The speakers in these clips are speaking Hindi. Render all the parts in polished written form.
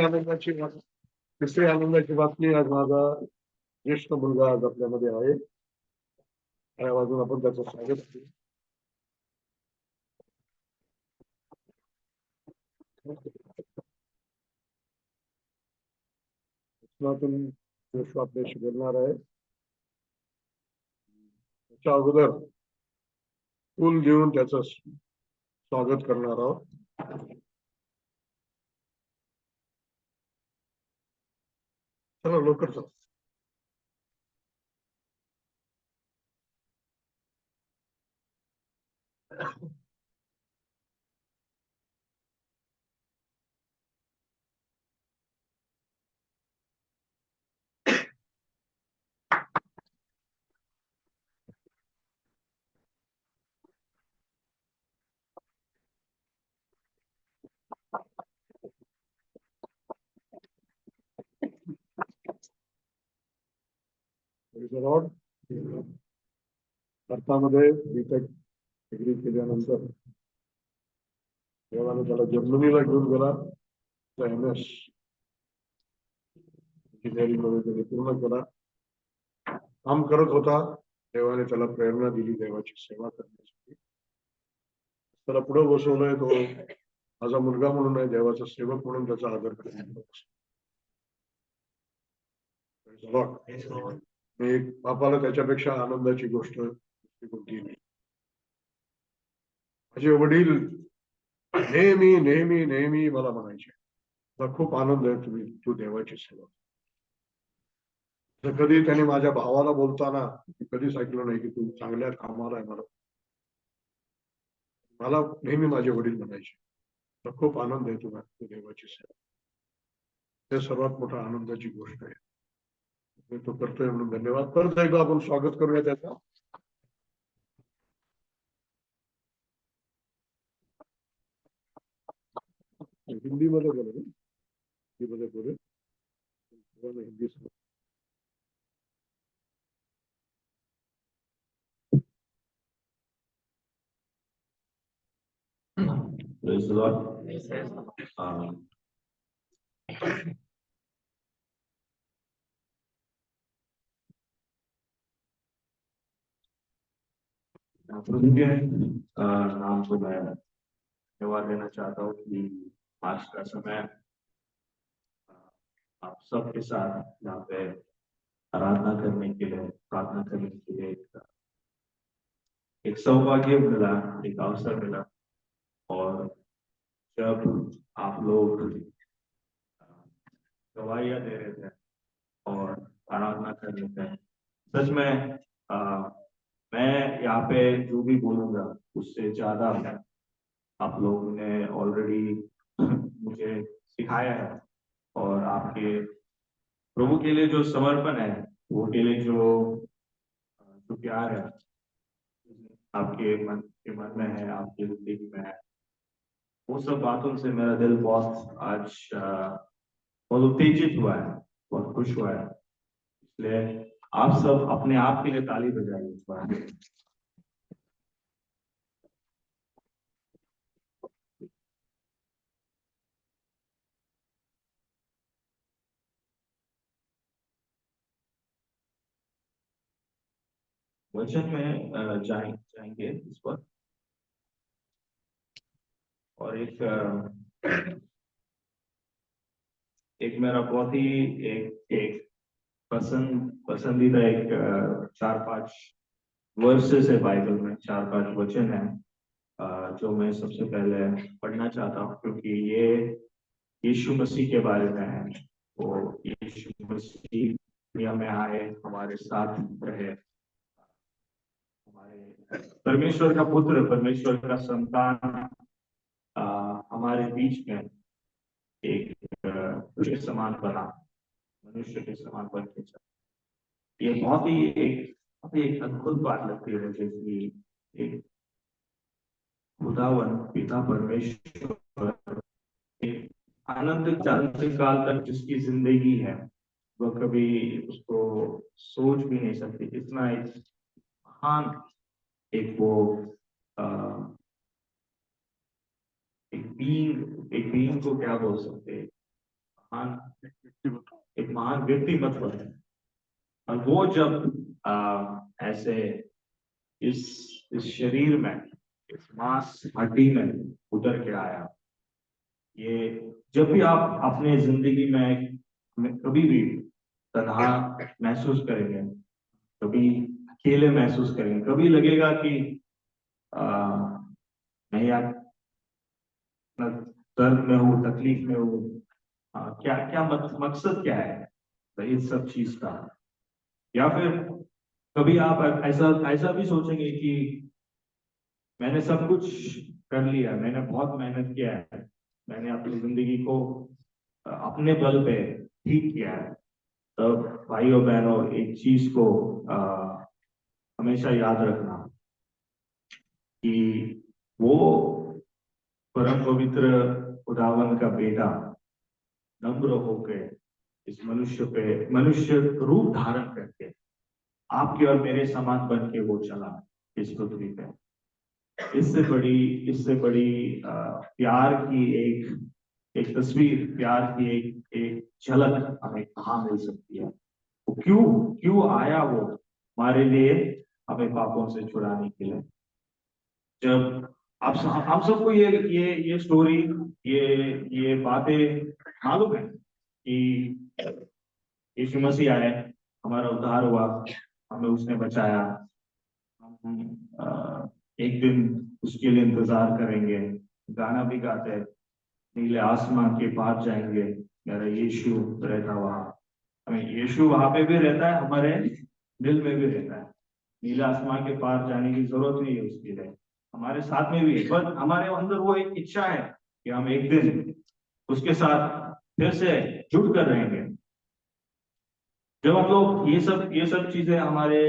आनंदाची तिसरी आनंदाची बातमी आज माझा ज्येष्ठ मुलगा आज आपल्यामध्ये आहे. त्या बाजून आपण त्याचं स्वागत करू. आपल्याशी बोलणार आहे. त्याच्या अगोदर फूल देऊन त्याचं स्वागत करणार आहोत. चला लवकर चला. भारतामध्ये बीटेक डिग्री केल्यानंतर देवाने त्याला जर्मनीला घेऊन गेला. MS इंजिनिअरिंग मध्ये त्याने पूर्ण केला. काम करत होता. देवाने त्याला प्रेरणा दिली देवाची सेवा करण्यासाठी. त्याला पुढे बसवलंय. तो माझा मुलगा म्हणून आहे, देवाचा सेवक म्हणून त्याचा आदर करण्यात. मी बापाला त्याच्यापेक्षा आनंदाची गोष्ट कोणती नाही. माझे वडील नेहमी नेहमी नेहमी मला म्हणायचे, मला खूप आनंद आहे तू देवाची सेवा. कधी त्याने माझ्या भावाला बोलताना कधीच ऐकलं नाही की तू चांगल्या कामाला आहे. मला नेहमी माझे वडील म्हणायचे, खूप आनंद आहे तुला तू देवाची सेवा. हे सर्वात मोठा आनंदाची गोष्ट आहे. मी तो करतोय म्हणून धन्यवाद. परत एकदा आपण स्वागत करूया त्याचा. हिंदी मध्ये बोले, हिंदी मध्ये बोले, हिंदी से. Praise the Lord. प्रभु के नाम को मैं धन्यवाद देना चाहता हूँ कि आज का समय आप सबके साथ यहाँ पे आराधना करने के लिए, प्रार्थना करने के लिए एक सौभाग्य मिला, एक अवसर मिला। और जब आप लोग गवाहियां दे रहे थे और आराधना कर रहे थे, सच में मैं यहाँ पे जो भी बोलूंगा उससे ज्यादा आप लोगों ने ऑलरेडी मुझे सिखाया है। और आपके प्रभु के लिए जो समर्पण है, वो के लिए जो प्यार है आपके मन में है, आपके जिंदगी में है, वो सब बातों से मेरा दिल बहुत आज बहुत उत्तेजित हुआ है, बहुत खुश हुआ है। इसलिए आप सब अपने आप के लिए ताली बजाइए। वचन में जाएंगे इस पर। और एक मेरा बहुत ही एक पसंदीदा एक 4-5 वर्सेस है बाइबल में, 4-5 वचन है जो मैं सबसे पहले पढ़ना चाहता हूँ, क्योंकि ये यीशु मसीह के बारे में है। वो यीशु मसीह दुनिया में आए, हमारे साथ रहे, हमारे परमेश्वर का पुत्र, परमेश्वर का संतान हमारे बीच में एक के समान बना, मनुष्य के समान बन के चला। ये बहुत ही एक अद्भुत बात लगती है, जैसे एक खुदावन पिता परमेश्वर एक अनंत काल तक जिसकी जिंदगी है, वो कभी उसको सोच भी नहीं सकती। इतना एक महान एक वो एक बीइंग को क्या बोल सकते हैं, महान व्यक्तिमत्व। एक महान व्यक्तिमत्व है। और वो जब ऐसे इस शरीर में, इस मांस हड्डी में उतर के आया, ये जब भी आप अपने जिंदगी में कभी भी तन्हा महसूस करेंगे, कभी अकेले महसूस करेंगे, कभी लगेगा कि आ, मैं यार दर्द में हूँ, तकलीफ में हूँ, क्या क्या मकसद क्या है तो इस सब चीज का। या फिर कभी आप ऐसा ऐसा भी सोचेंगे कि मैंने सब कुछ कर लिया, मैंने बहुत मेहनत किया है, मैंने अपनी जिंदगी को अपने बल पे ठीक किया है। तब भाइयों बहनों, एक चीज को हमेशा याद रखना कि वो परम पवित्र खुदावन का बेटा नम्र होकर इस मनुष्य रूप धारण करके आपके और मेरे समान बन के वो चला इस पृथ्वी पे। इससे बड़ी प्यार की एक तस्वीर, प्यार की एक झलक हमें कहाँ मिल सकती है। वो क्यों क्यों आया वो हमारे लिए, हमें पापों से छुड़ाने के लिए। जब आप हम सबको ये स्टोरी, ये बातें मालूम है कि यीशु मसीह आए, हमारा उद्धार हुआ, हमें उसने बचाया। हम एक दिन उसके लिए इंतजार करेंगे, गाना भी गाते हैं, नीले आसमान के पार जाएंगे, मेरा यीशु रहता वहां। हमें यीशु वहां पे भी रहता है, हमारे दिल में भी रहता है। नीले आसमान के पार जाने की जरूरत नहीं है उसके लिए, हमारे साथ में भी है। बस हमारे अंदर वो एक इच्छा है कि हम एक दिन उसके साथ फिर से जुड़ कर रहेंगे। जब हम लोग ये सब चीजें हमारे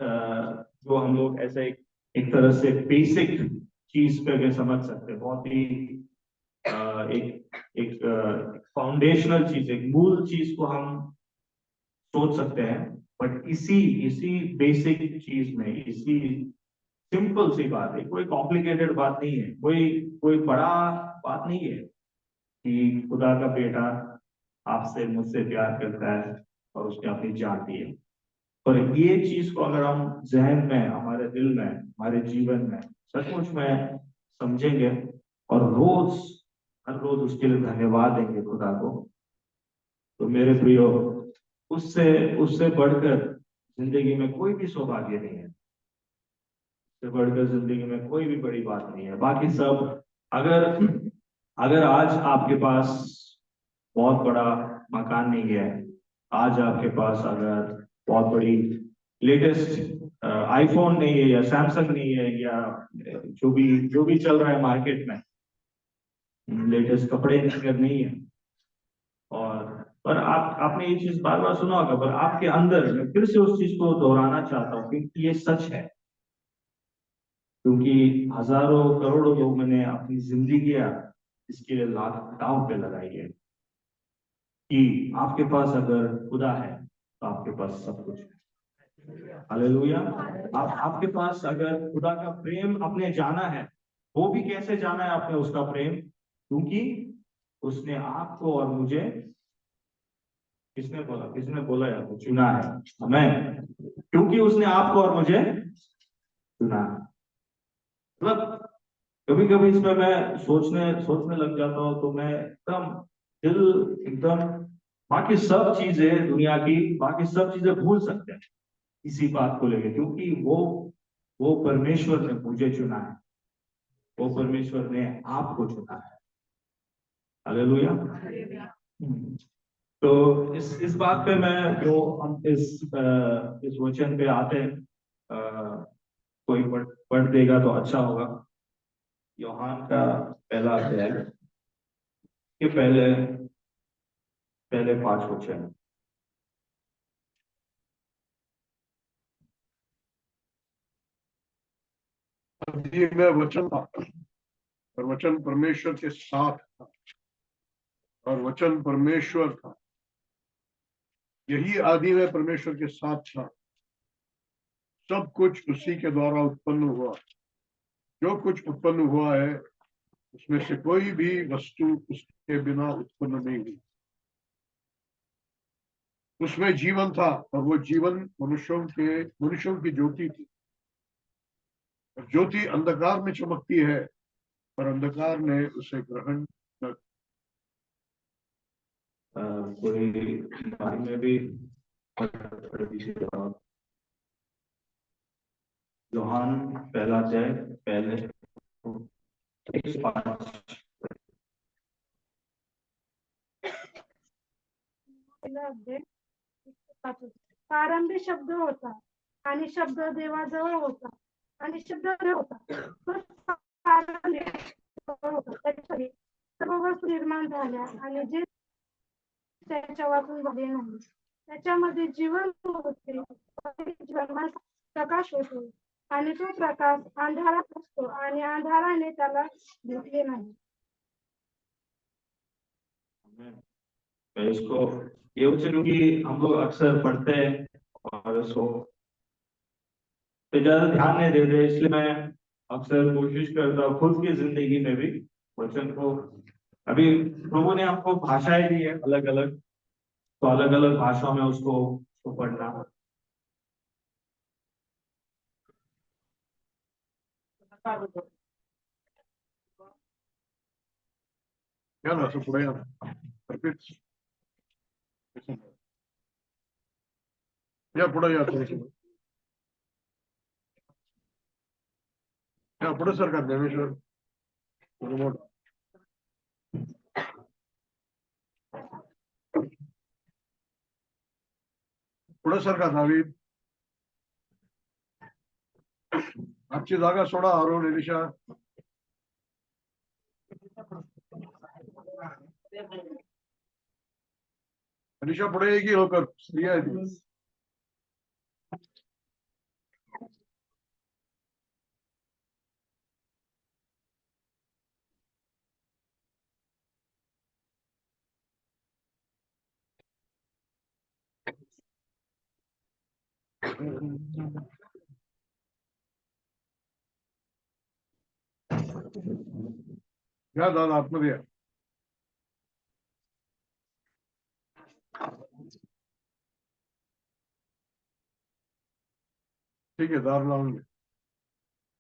जो हम लोग ऐसे एक तरह से बेसिक चीज पे अगर समझ सकते हैं, बहुत ही एक एक फाउंडेशनल चीज, एक मूल चीज को हम सोच सकते हैं। बट इसी इसी बेसिक चीज में, इसी सिंपल सी बात है, कोई कॉम्प्लिकेटेड बात नहीं है, कोई कोई बड़ा बात नहीं है कि खुदा का बेटा आपसे मुझसे प्यार करता है और उसने अपनी जान दी है। पर ये चीज को अगर हम जहन में, हमारे दिल में, हमारे जीवन में सचमुच में समझेंगे और हर रोज उसके लिए धन्यवाद देंगे खुदा को, तो मेरे प्रियो, उससे उससे बढ़कर जिंदगी में कोई भी सौभाग्य नहीं है, उससे बढ़कर जिंदगी में कोई भी बड़ी बात नहीं है। बाकी सब, अगर अगर आज आपके पास बहुत बड़ा मकान नहीं है, आज आपके पास अगर बहुत बड़ी लेटेस्ट आईफोन नहीं है, या सैमसंग नहीं है, या जो भी चल रहा है मार्केट में, लेटेस्ट कपड़े नहीं है, और पर आपने ये चीज बार बार सुना होगा, पर आपके अंदर, मैं फिर से उस चीज को दोहराना चाहता हूँ क्योंकि ये सच है। क्योंकि हजारों करोड़ों लोगों ने अपनी जिंदगी इसके लिए लाख दांव पे लगाई है कि आपके पास अगर खुदा है तो आपके पास सब कुछ है। हालेलुया। आपके पास अगर खुदा का प्रेम आपने जाना है, वो भी कैसे जाना है आपने उसका प्रेम, क्योंकि उसने आपको और मुझे, किसने बोला यार, चुना है हमें, क्योंकि उसने आपको और मुझे चुना है। मतलब कभी कभी इसमें मैं सोचने लग जाता हूँ, तो मैं एकदम दिल एकदम, बाकी सब चीजें दुनिया की, बाकी सब चीजें भूल सकते हैं इसी बात को लेकर, क्योंकि वो परमेश्वर ने मुझे चुना है, वो परमेश्वर ने आपको चुना है। हालेलुया। तो इस बात पे मैं, जो हम इस वचन पे आते हैं, कोई पढ़ देगा तो अच्छा होगा। यूहन्ना का पहला अध्याय के पहले पहले 5 वचन। आदि में वचन था और वचन परमेश्वर के साथ था और वचन परमेश्वर था। यही आदि में परमेश्वर के साथ था। सब कुछ उसी के द्वारा उत्पन्न हुआ। जो कुछ उत्पन्न हुआ है उसमें से कोई भी वस्तु उसके बिना उत्पन्न नहीं हुई। उसमें जीवन था और वो जीवन मनुष्यों की ज्योति थी। और ज्योति अंधकार में चमकती है, पर अंधकार ने उसे ग्रहण न। कोई बारी में भी योहान पहला अध्याय पहले 1:5। प्रारंभी शब्द होता आणि शब्द देवाजवळ होता आणि शब्द देव होता. तो प्रारंभी होता. त्याच्यासाठी सर्व वस्तू निर्माण झाल्या आणि जे त्याच्या वाचून झाले नाही. त्याच्यामध्ये जीवन होते. जीवनात प्रकाश होतो आणि तो प्रकाश अंधारात असतो आणि अंधाराने त्याला भेटले नाही. इसको ये वचन की हम लोग अक्सर पढ़ते हैं और उसको पे ज्यादा ध्यान नहीं देते, इसलिए मैं अक्सर कोशिश करता हूँ खुद की जिंदगी में भी वचन को, अभी प्रभु ने हमको भाषाएं दी है अलग अलग, तो अलग अलग भाषाओं में उसको पढ़ना। या ना असं पुढे या ना. अर्पित. या पुढे या थोडंसं. या पुढे सरकार ज्ञानेश्वर. पुढे सरकार नाविद. आजची जागा सोडा. अरुण, एलिशा. एलिशा पुढे ये की लवकर, स्त्रिया आहे ती. या दादा आतमध्ये या. ठीक आहे, दार लावून घे.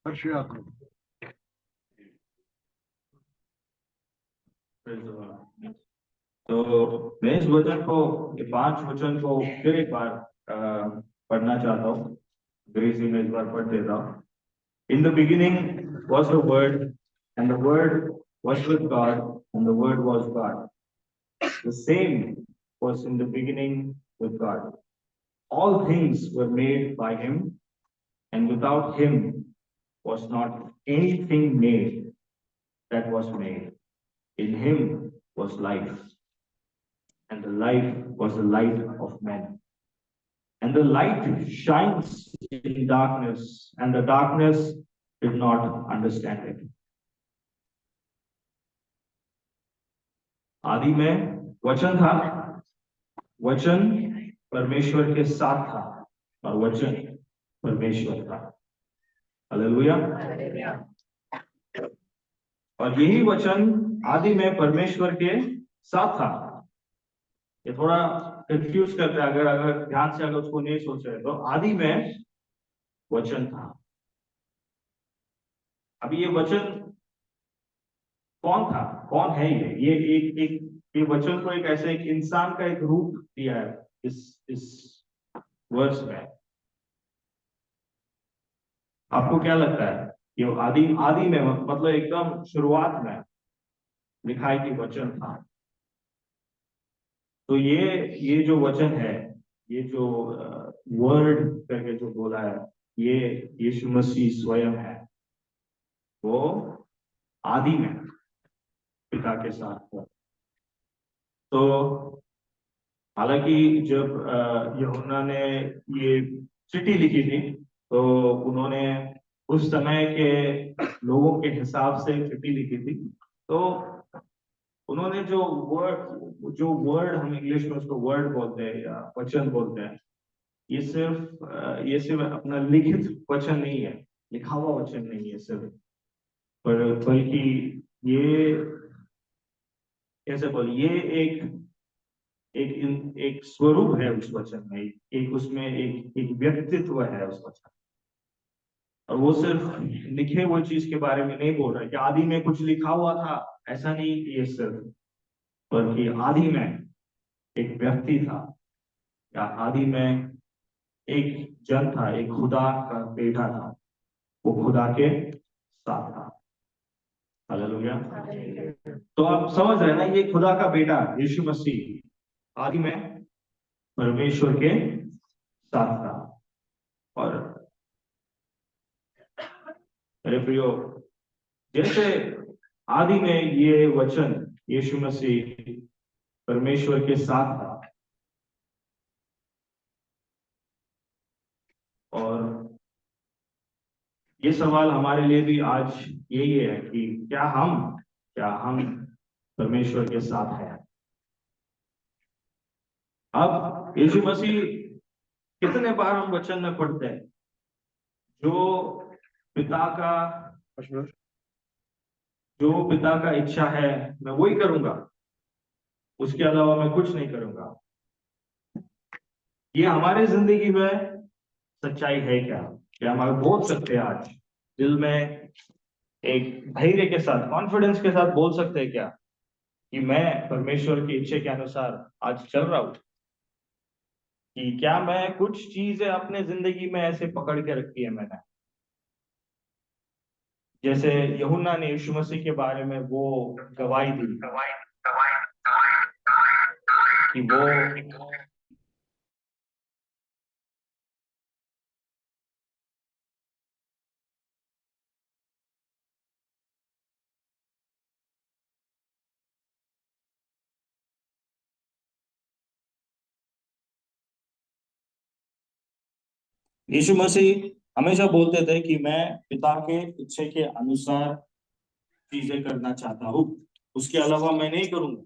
हर्षी आतमध्ये. तो मैं इस वचन को, ये 5 वचन को फिर एक बार पढ़ना चाहता हूँ. अंग्रेजी में एक बार पढ़ देता हूँ. In the beginning was the Word, and the Word was with God, and the Word was God. The same was in the beginning with God. All things were made by Him, and without Him was not anything made that was made. In Him was life, and the life was the light of men. And the light shines in darkness, and the darkness did not understand it. आदि में वचन था, वचन परमेश्वर के साथ था और वचन परमेश्वर था. हालेलुया. और यही वचन आदि में परमेश्वर के साथ था. ये थोड़ा कंफ्यूज करता है अगर ध्यान से अगर उसको नहीं सोच रहे तो. आदि में वचन था. अभी ये वचन कौन था, कौन है ये ये वचन को एक ऐसे एक इंसान का एक रूप दिया है इस वर्ष में. आपको क्या लगता है ये आदि में मतलब एकदम शुरुआत में लिखा है कि वचन था. तो ये जो वचन है, ये जो वर्ड करके जो बोला है, ये यीशु मसीह स्वयं है. वो आदि में पिता के साथ था. तो हालांकि जब यूहन्ना ने ये चिट्ठी लिखी थी तो उन्होंने उस समय के लोगों के हिसाब से चिट्ठी लिखी थी. तो उन्होंने जो वर्ड हम इंग्लिश में उसको वर्ड बोलते हैं या वचन बोलते हैं, ये सिर्फ अपना लिखित वचन नहीं है, लिखा हुआ वचन नहीं है सिर्फ, पर बल्कि ये कैसे बोल, ये एक स्वरूप है उस वचन में, एक उसमें एक व्यक्तित्व है उस वचन। और वो सिर्फ लिखे हुए चीज के बारे में नहीं बोल रहा है कि आदि में कुछ लिखा हुआ था, ऐसा नहीं कि ये सिर्फ, बल्कि आदि में एक व्यक्ति था, या आदि में एक जन था, एक खुदा का बेटा था, वो खुदा के साथ था। हालेलुया। तो आप समझ रहे हैं ना, ये खुदा का बेटा यीशु मसीह आदि में परमेश्वर के साथ था। और मेरे प्रियो, जैसे आदि में ये वचन यीशु मसीह परमेश्वर के साथ था, और ये सवाल हमारे लिए भी आज यही है कि क्या हम परमेश्वर के साथ हैं। अब यीशु मसीह, कितने बार हम वचन में पढ़ते हैं, जो पिता का जो पिता का इच्छा है मैं वही करूंगा, उसके अलावा मैं कुछ नहीं करूंगा। ये हमारे जिंदगी में सच्चाई है क्या? क्या हम बोल सकते हैं आज दिल में एक धैर्य के साथ, कॉन्फिडेंस के साथ बोल सकते हैं क्या कि मैं परमेश्वर की इच्छा के अनुसार आज चल रहा हूं? कि क्या मैं कुछ चीजें अपने जिंदगी में ऐसे पकड़ के रखी है मैंने, जैसे यूहन्ना ने यीशु मसीह के बारे में वो गवाही दी कि वो यीशु मसीह हमेशा बोलते थे कि मैं पिता के इच्छा के अनुसार चीजें करना चाहता हूँ, उसके अलावा मैं नहीं करूंगा।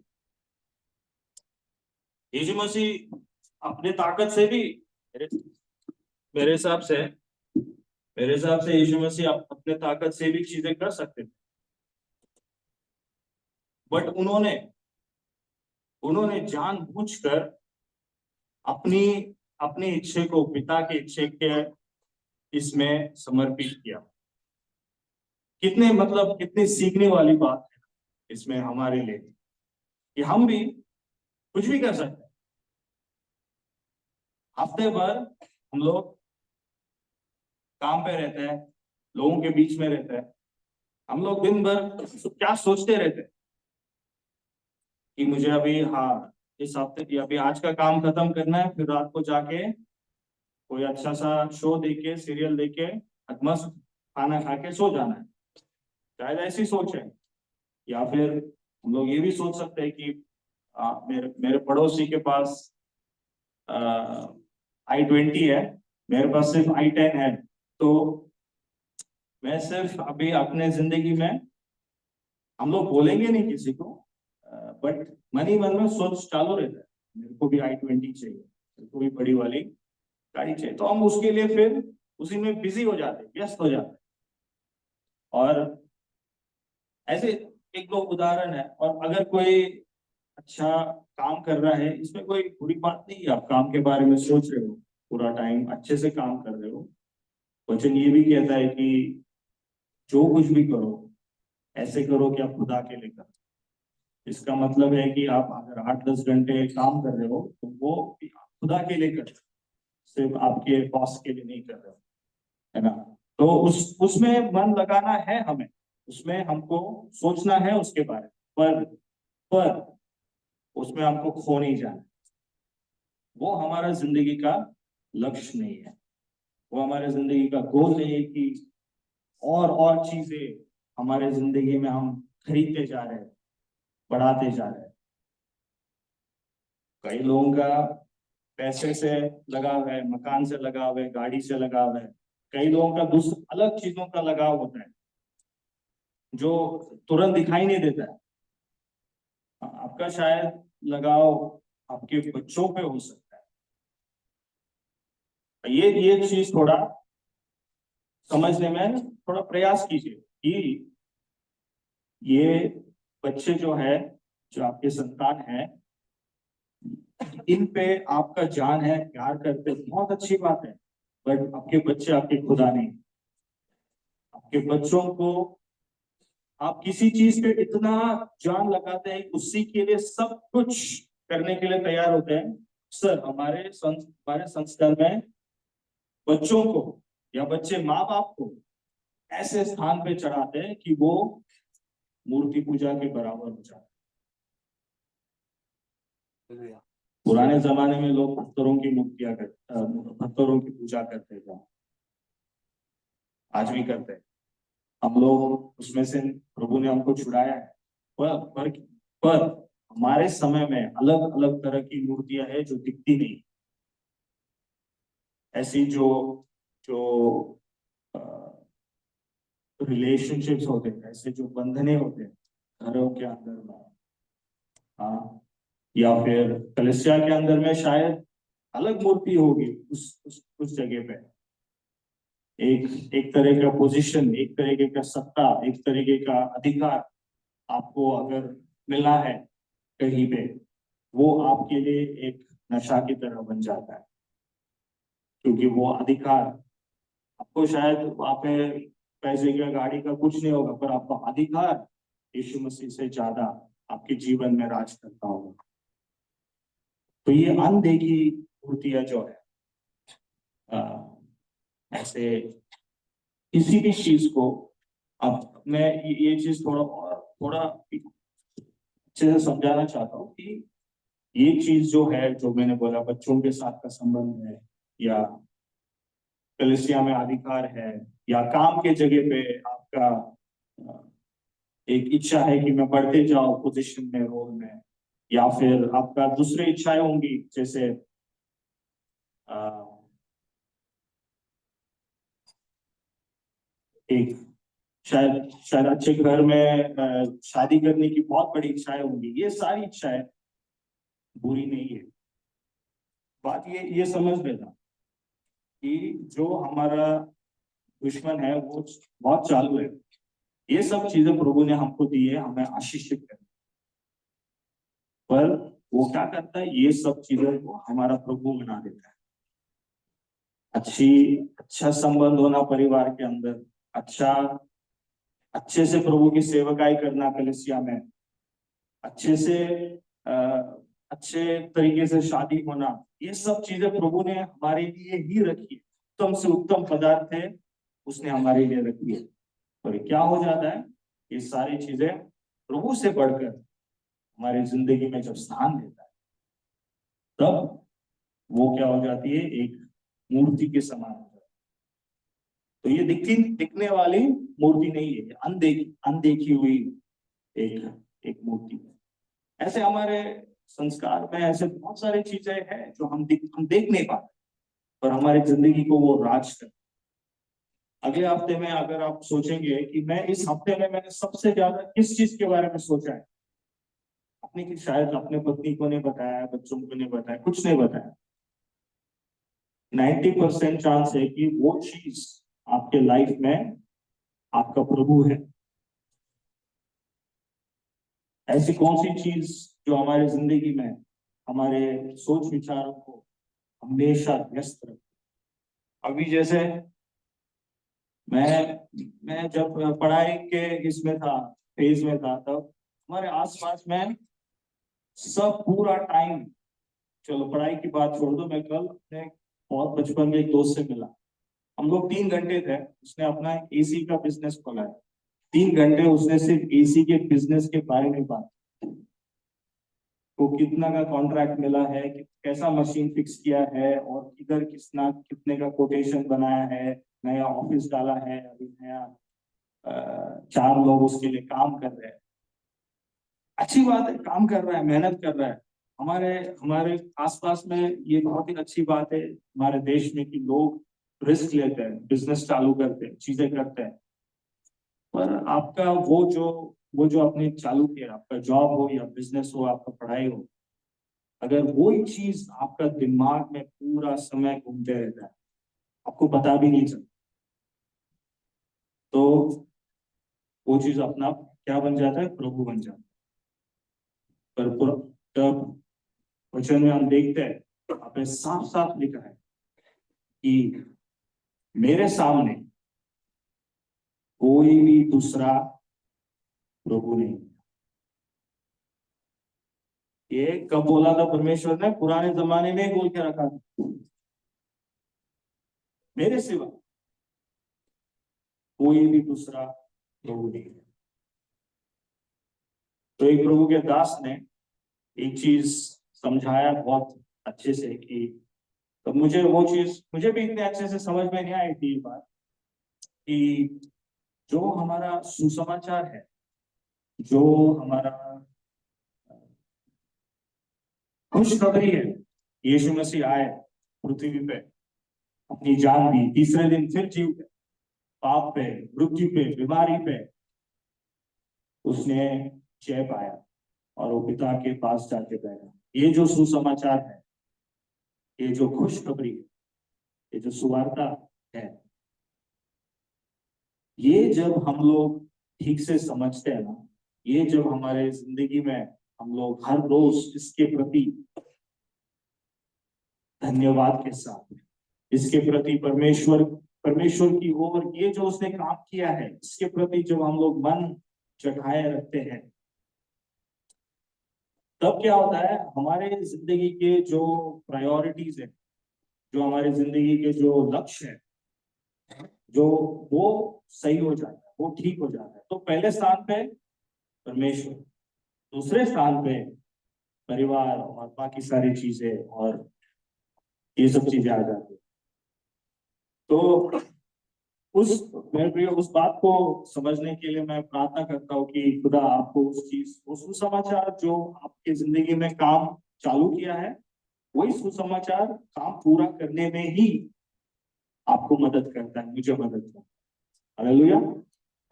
यीशु मसीह अपने ताकत से भी, मेरे हिसाब से यीशु मसीह अपने ताकत से भी चीजें कर सकते थे, बट उन्होंने जानबूझकर अपनी अपनी इच्छा को पिता के इच्छा के इसमें समर्पित किया। कितनी सीखने वाली बात है इसमें हमारे लिए, कि हम भी कुछ भी कर सकते हैं। हफ्ते भर हम लोग काम पे रहते हैं, लोगों के बीच में रहते हैं, हम लोग दिन भर क्या सोचते रहते हैं कि मुझे अभी, हाँ, इस हफ्ते की अभी आज का काम खत्म करना है, फिर रात को जाके कोई अच्छा सा शो देखे, सीरियल देके मस्त खाना खा के सो जाना है। शायद ऐसी सोच है। या फिर हम लोग ये भी सोच सकते हैं कि मेरे पड़ोसी के पास i20 है, मेरे पास सिर्फ i10 है, तो मैं सिर्फ अभी अपने जिंदगी में, हम लोग बोलेंगे नहीं किसी को, बट मन ही मन में सोच चालू रहता है, मेरे को भी i20 चाहिए, मेरे को भी बड़ी वाली गाड़ी चाहिए। तो हम उसके लिए फिर उसी में बिजी हो जाते हैं, व्यस्त हो जाते हैं। और ऐसे एक दो उदाहरण है। और अगर कोई अच्छा काम कर रहा है, इसमें कोई बुरी बात नहीं है, आप काम के बारे में सोच रहे हो, पूरा टाइम अच्छे से काम कर रहे हो। वचन ये भी कहता है कि जो कुछ भी करो ऐसे करो कि आप खुदा के लिए करो। इसका मतलब है कि आप अगर 8-10 घंटे काम कर रहे हो तो वो खुदा के लिए कर रहे हो, सिर्फ आपके बॉस के लिए नहीं कर रहे हो, है ना? तो उसमें मन लगाना है हमें, उसमें हमको सोचना है उसके बारे में, पर उसमें हमको खो नहीं जाना। वो हमारा जिंदगी का लक्ष्य नहीं है, वो हमारे जिंदगी का गोल नहीं है कि और चीजें हमारे जिंदगी में हम खरीदते जा रहे हैं, बढ़ाते जा रहे हैं। कई लोगों का पैसे से लगाव है, मकान से लगाव है, गाड़ी से लगाव है। कई लोगों का दूसरे अलग चीजों का लगाव होता है जो तुरंत दिखाई नहीं देता है। आपका शायद लगाव आपके बच्चों पे हो सकता है। ये चीज थोड़ा समझने में थोड़ा प्रयास कीजिए कि ये बच्चे जो है, जो आपके संतान है, इन पे आपका जान है, प्यार करते हैं, बहुत अच्छी बात है। बट आपके बच्चे आपके खुदा नहीं। आपके बच्चों को आप किसी चीज पे इतना जान लगाते हैं, उसी के लिए सब कुछ करने के लिए तैयार होते हैं। सर, हमारे संस्कार में बच्चों को या बच्चे माँ बाप को ऐसे स्थान पे चढ़ाते हैं कि वो मूर्ति पूजा के बराबर हो जाते हैं। पुराने जमाने में लोग पत्थरों की पूजा करते थे, आज भी करते हैं। हम लोग उसमें से, प्रभु ने हमको छुड़ाया है। पर हमारे समय में अलग अलग तरह की मूर्तियां हैं जो दिखती नहीं, ऐसी जो जो रिलेशनशिप्स होते हैं, ऐसे जो बंधने होते हैं घरों के अंदर में, हाँ, या फिर कलिसिया के अंदर में शायद अलग मूर्ति होगी उस जगह पे। एक तरह का पोजीशन, एक तरीके का सत्ता, एक तरीके का अधिकार आपको अगर मिला है कहीं पे, वो आपके लिए एक नशा की तरह बन जाता है। क्योंकि वो अधिकार आपको, शायद वहां पे पैसे का, गाड़ी का कुछ नहीं होगा, पर आपका अधिकार यीशु मसीह से ज्यादा आपके जीवन में राज करता होगा। तो ये अनदेखी मूर्तियां जो है, ऐसे किसी भी चीज को, अब मैं ये चीज थोड़ा अच्छे से समझाना चाहता हूँ कि ये चीज जो है, जो मैंने बोला बच्चों के साथ का संबंध है, या कलिसिया में अधिकार है, या काम के जगह पे आपका एक इच्छा है कि मैं बढ़ते जाऊं पोजीशन में, रोल में, या फिर आपका दूसरी इच्छाएं होंगी, जैसे एक शायद शायद अच्छे घर में शादी करने की बहुत बड़ी इच्छाएं होंगी। ये सारी इच्छाएं बुरी नहीं है। बात ये समझ लेना कि जो हमारा दुश्मन है वो बहुत चालू है। ये सब चीजें प्रभु ने हमको दी है हमें आशीषित करने, पर वो क्या करता है, ये सब चीजों को हमारा प्रभु बना देता है। अच्छा संबंध होना परिवार के अंदर, अच्छे से प्रभु की सेवकाई करना कलिसिया में, अच्छे से अच्छे तरीके से शादी होना, ये सब चीजें प्रभु ने हमारे लिए ही रखी है। उत्तम से उत्तम पदार्थ है, उसने हमारे लिए रखी है। और क्या हो जाता है, ये सारी चीजें प्रभु से बढ़कर हमारी जिंदगी में जब स्थान देता है, तब वो क्या हो जाती है, एक मूर्ति के समान हो जाती है। तो ये दिखने वाली मूर्ति नहीं है, अनदेखी हुई एक मूर्ति है। ऐसे हमारे संस्कार में ऐसे बहुत सारी चीजें हैं जो हम देख नहीं पाते, पर हमारी जिंदगी को वो राज करते। अगले हफ्ते में अगर आप सोचेंगे कि मैं इस हफ्ते में मैंने सबसे ज्यादा किस चीज के बारे में सोचा है, अपनी शायद अपने पत्नी को नहीं बताया, बच्चों को नहीं बताया, कुछ नहीं बताया, 90% चांस है कि वो चीज आपके लाइफ में आपका प्रभु है। ऐसी कौन सी चीज जो हमारी जिंदगी में हमारे सोच विचारों को हमेशा व्यस्त रखे। अभी जैसे मैं जब पढ़ाई के इसमें था, फेज में था, तब हमारे आसपास में सब पूरा टाइम, चलो पढ़ाई की बात छोड़ दो, मैं कल अपने बहुत बचपन के एक दोस्त से मिला। हम लोग 3 घंटे थे, उसने अपना एसी का बिजनेस खोला है। 3 घंटे उसने सिर्फ एसी के बिजनेस के बारे में बात, को कितना का कॉन्ट्रैक्ट मिला है, कैसा मशीन फिक्स किया है, और किधर कितने का कोटेशन बनाया है, नया ऑफिस डाला है, अभी नया 4 लोग उसके लिए काम कर रहे हैं। अच्छी बात है, काम कर रहा है, मेहनत कर रहा है। हमारे हमारे आसपास में ये बहुत ही अच्छी बात है हमारे देश में कि लोग रिस्क लेते हैं, बिजनेस चालू करते हैं, चीजें करते हैं। पर आपका वो जो आपने चालू किया, आपका जॉब हो या बिजनेस हो, आपका पढ़ाई हो, अगर वही चीज आपका दिमाग में पूरा समय घूमते रहता है, आपको पता भी नहीं चलता, तो वो चीज अपना क्या बन जाता है? प्रभु बन जाता है। पर तब वचन में हम देखते हैं, वहां पे साफ साफ लिखा है कि मेरे सामने कोई भी दूसरा प्रभु नहीं। ये कब बोला था परमेश्वर ने? पुराने जमाने में बोल के रखा था, मेरे सिवा कोई भी दूसरा प्रभु नहीं है। तो एक प्रभु के दास ने एक चीज समझाया बहुत अच्छे से कि, तो मुझे वो चीज मुझे भी इतने अच्छे से समझ में नहीं आई थी ये बात, कि जो हमारा सुसमाचार है, जो हमारा खुशखबरी है, यीशु मसीह आए पृथ्वी पे, अपनी जान दी, तीसरे दिन फिर जी उठे, पाप पे, मृत्यु पे, बीमारी पे उसने जय पाया और वो पिता के पास जाके बैठा। ये जो सुसमाचार है, ये जो खुशखबरी है, ये जो सुवार्ता है, ये जब हम लोग ठीक से समझते हैं ना, ये जब हमारे जिंदगी में हम लोग हर रोज इसके प्रति धन्यवाद के साथ, इसके प्रति परमेश्वर की ओर ये जो उसने काम किया है, इसके प्रति जब हम लोग मन चढ़ाए रखते हैं, तब क्या होता है? हमारे जिंदगी के जो प्रायोरिटीज है, जो हमारे जिंदगी के जो लक्ष्य है, जो वो सही हो जाता है, वो ठीक हो जाता है। तो पहले स्थान पे परमेश्वर, दूसरे स्थान पे परिवार और बाकी सारी चीजें और ये सब चीजें आ जाती है। तो मेरे प्रिय, उस बात को समझने के लिए मैं प्रार्थना करता हूँ कि खुदा आपको उस सुसमाचार जो आपके जिंदगी में काम चालू किया है, वही सुसमाचार काम पूरा करने में ही आपको मदद करता है, मुझे मदद करता है। हालेलुया।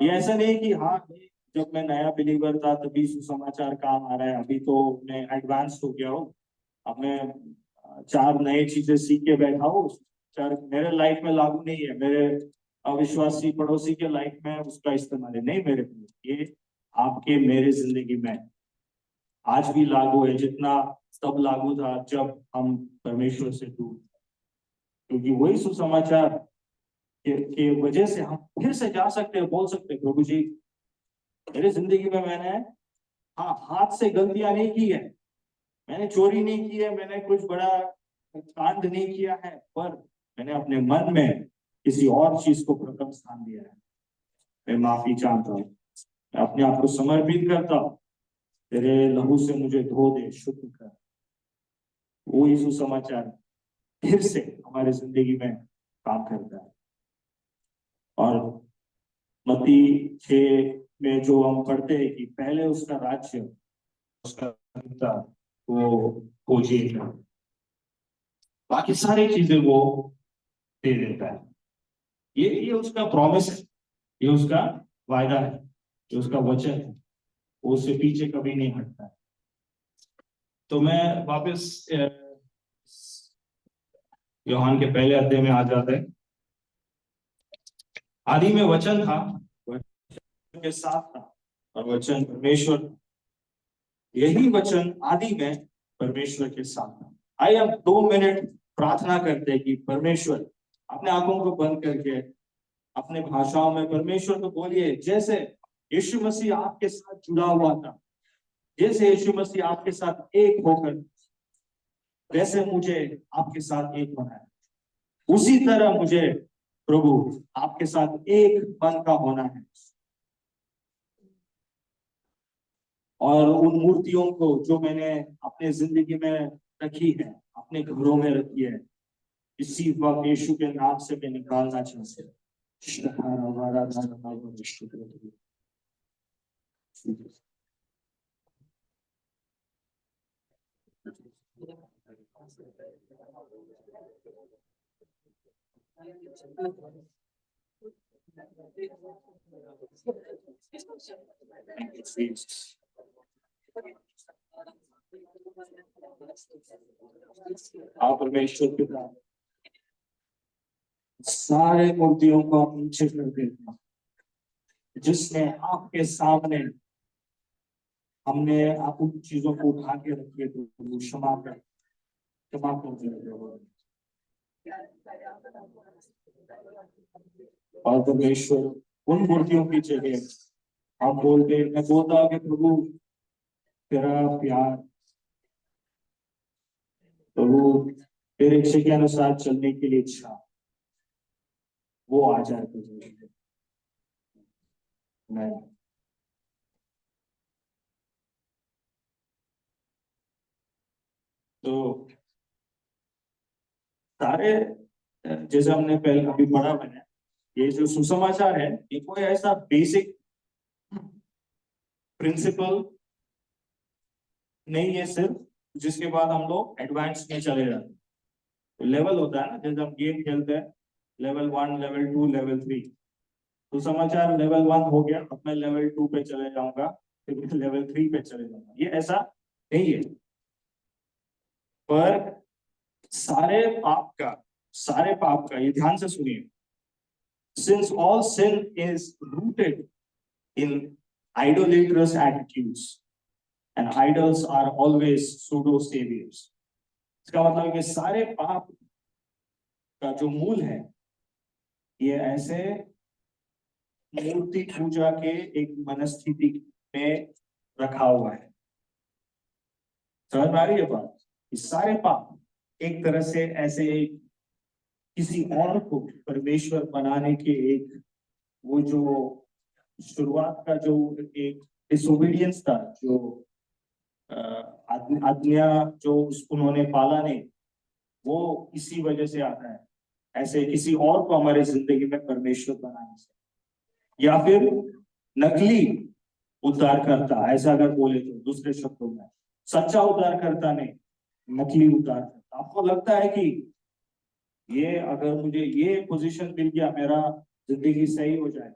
ये ऐसा नहीं कि हाँ, जब मैं नया बिलीवर था तभी सुसमाचार काम आ रहा है, अभी तो मैं एडवांस हो गया हूँ, अब मैं 4 नए चीजें सीख के बैठा हूँ, मेरे लाइफ में लागू नहीं है, मेरे अविश्वासी पड़ोसी के लाइफ में उसका इस्तेमाल है। नहीं मेरे प्रिय, ये आपके मेरे जिंदगी में आज भी लागू है, जितना तब लागू था जब हम परमेश्वर से दूर थे। क्योंकि वही सुसमाचार के वजह से हम फिर से जा सकते हैं, बोल सकते हैं, प्रभु जी मेरे जिंदगी में मैंने हाँ हाथ से गलतियां नहीं की है, मैंने चोरी नहीं की है, मैंने कुछ बड़ा कांड नहीं किया है, पर मैंने अपने मन में किसी और चीज को प्रथम स्थान दिया है। मैं माफी चाहता हूँ, मैं अपने आप को समर्पित करता हूँ, तेरे लहू से मुझे धो दे, शुद्ध कर। वो यीशु समाचार फिर से हमारे जिंदगी में काम करता है। और मत्ती 6 में जो हम पढ़ते हैं कि पहले उसका राज्य, उसका पिता वो खोजिएगा, बाकी सारी चीजें वो दे देता है। ये उसका प्रॉमिस है, ये उसका वायदा है, ये उसका वचन है, वो उससे पीछे कभी नहीं हटता है। तो मैं वापस यूहन्ना के पहले अध्याय में आ जाते हैं। आदि में वचन था, वचन के साथ था और वचन परमेश्वर था। यही वचन आदि में परमेश्वर के साथ था। आइए अब 2 मिनट प्रार्थना करते हैं कि परमेश्वर, अपने आंखों को बंद करके अपने भाषाओं में परमेश्वर को बोलिए, जैसे यीशु मसीह आपके साथ जुड़ा हुआ था, जैसे यीशु मसीह आपके साथ एक होकर, वैसे मुझे आपके साथ एक होना है, उसी तरह मुझे प्रभु आपके साथ एक मन का होना है। और उन मूर्तियों को जो मैंने अपने जिंदगी में रखी है, अपने घरों में रखी है, इसी वक्त यीशु के नाम से मैं निकालना चाहता हूँ। आप परमेश्वर के नाम सारे मूर्तियों को नीचे कर देते हैं, जिसने आपके सामने हमने आप उन चीजों को उठा के रखिए प्रभु, क्षमा कर दीजिए प्रभु। और परमेश्वर उन मूर्तियों की जगह हम मैं बोलता हूँ कि प्रभु तेरा प्यार, प्रभु तेरे इच्छा के अनुसार चलने के लिए इच्छा, वो आ जाए प्रभु। मैं तो सारे जैसे हमने पहले अभी पढ़ा मैंने, ये जो सुसमाचार है ये कोई ऐसा बेसिक प्रिंसिपल नहीं है सिर्फ जिसके बाद हम लोग एडवांस में चले जाते हैं। तो लेवल होता है ना, जैसे हम गेम खेलते हैं, लेवल 1, लेवल 2, लेवल 3। तो समाचार लेवल 1 हो गया, अब मैं लेवल 2 पे चले जाऊंगा, फिर लेवल 3 पे चले जाऊंगा, ये ऐसा नहीं है। पर सारे पाप का ये ध्यान से सुनिए, since all sin is rooted in idolatrous attitudes and idols are always pseudo saviors, इसका मतलब है कि सारे पाप का जो मूल है ये ऐसे मूर्ति पूजा के एक मनस्थिति में रखा हुआ है। समझ में आ रही है बात? ये सारे पाप एक तरह से ऐसे किसी और को परमेश्वर बनाने के एक वो जो शुरुआत का जो एक डिसोबीडियंस था, जो आज्ञा जो उन्होंने पाला नहीं, वो इसी वजह से आता है, ऐसे किसी और को हमारे जिंदगी में परमेश्वर बनाने से। या फिर नकली उद्धारकर्ता, ऐसा अगर बोले तो दूसरे शब्दों में, सच्चा उद्धारकर्ता नहीं, नकली उद्धारकर्ता। आपको लगता है कि ये अगर मुझे ये पोजीशन मिल गया, मेरा जिंदगी सही हो जाए,